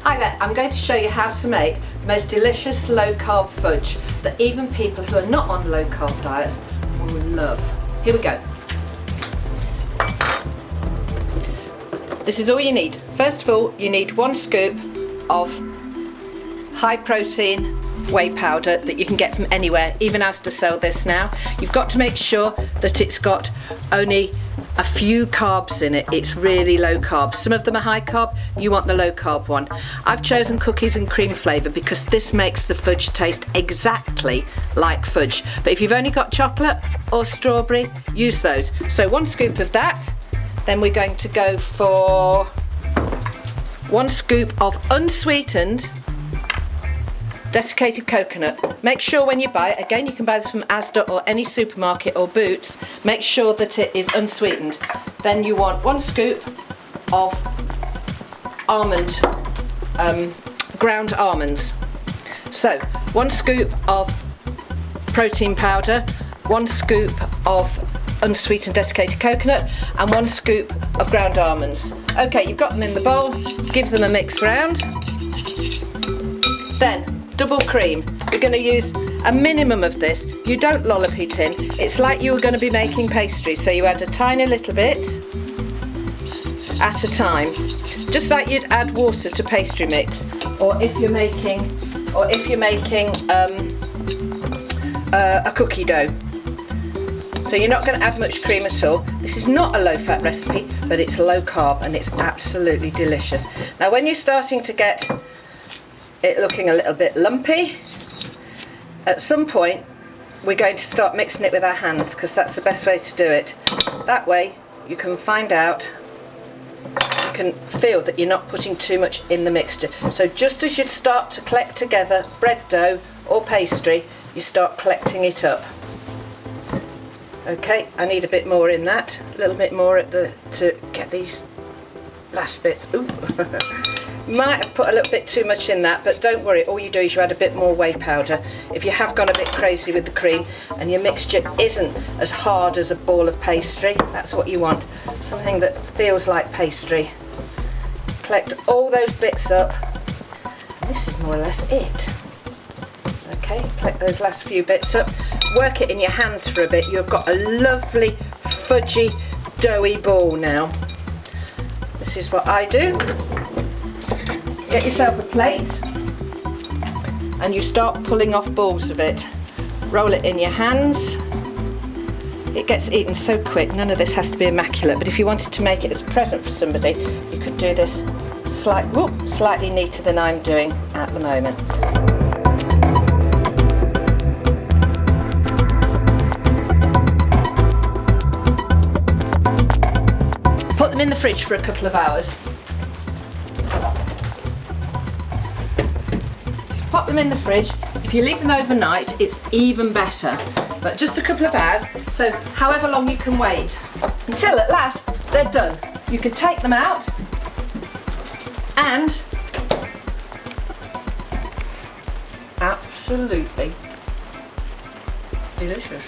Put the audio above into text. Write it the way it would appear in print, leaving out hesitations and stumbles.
Hi there, I'm going to show you how to make the most delicious low-carb fudge that even people who are not on low-carb diets will love. Here we go. This is all you need. First of all, you need 1 scoop of high protein whey powder that you can get from anywhere, even Asda sell this now. You've got to make sure that it's got only a few carbs in it. It's really low carb. Some of them are high carb, you want the low carb one. I've chosen cookies and cream flavour because this makes the fudge taste exactly like fudge. But if you've only got chocolate or strawberry, use those. So 1 scoop of that. Then we're going to go for 1 scoop of unsweetened desiccated coconut. Make sure when you buy it, again you can buy this from Asda or any supermarket or Boots, make sure that it is unsweetened. Then you want 1 scoop of almond, ground almonds. So 1 scoop of protein powder, 1 scoop of unsweetened desiccated coconut and 1 scoop of ground almonds. Okay, you've got them in the bowl, give them a mix round. Then double cream. You're going to use a minimum of this. You don't lollop it in. It's like you were going to be making pastry, so you add a tiny little bit at a time, just like you'd add water to pastry mix, or if you're making a cookie dough. So you're not going to add much cream at all. This is not a low-fat recipe, but it's low carb and it's absolutely delicious. Now when you're starting to get it looking a little bit lumpy, at some point we're going to start mixing it with our hands, because that's the best way to do it. That way you can find out, you can feel that you're not putting too much in the mixture. So just as you start to collect together bread dough or pastry, you start collecting it up. Okay, I need a bit more in that, a little bit more to get these last bits. Ooh. Might have put a little bit too much in that, but don't worry, all you do is you add a bit more whey powder. If you have gone a bit crazy with the cream and your mixture isn't as hard as a ball of pastry, that's what you want, something that feels like pastry. Collect all those bits up, and this is more or less it. Okay, collect those last few bits up, work it in your hands for a bit. You've got a lovely fudgy doughy ball now. This is what I do. Get yourself a plate and you start pulling off balls of it. Roll it in your hands. It gets eaten so quick, none of this has to be immaculate, but if you wanted to make it as a present for somebody, you could do this slightly neater than I'm doing at the moment. Put them in the fridge for a couple of hours. Pop them in the fridge. If you leave them overnight, it's even better. But just a couple of hours, so however long you can wait, until at last they're done. You can take them out and absolutely delicious.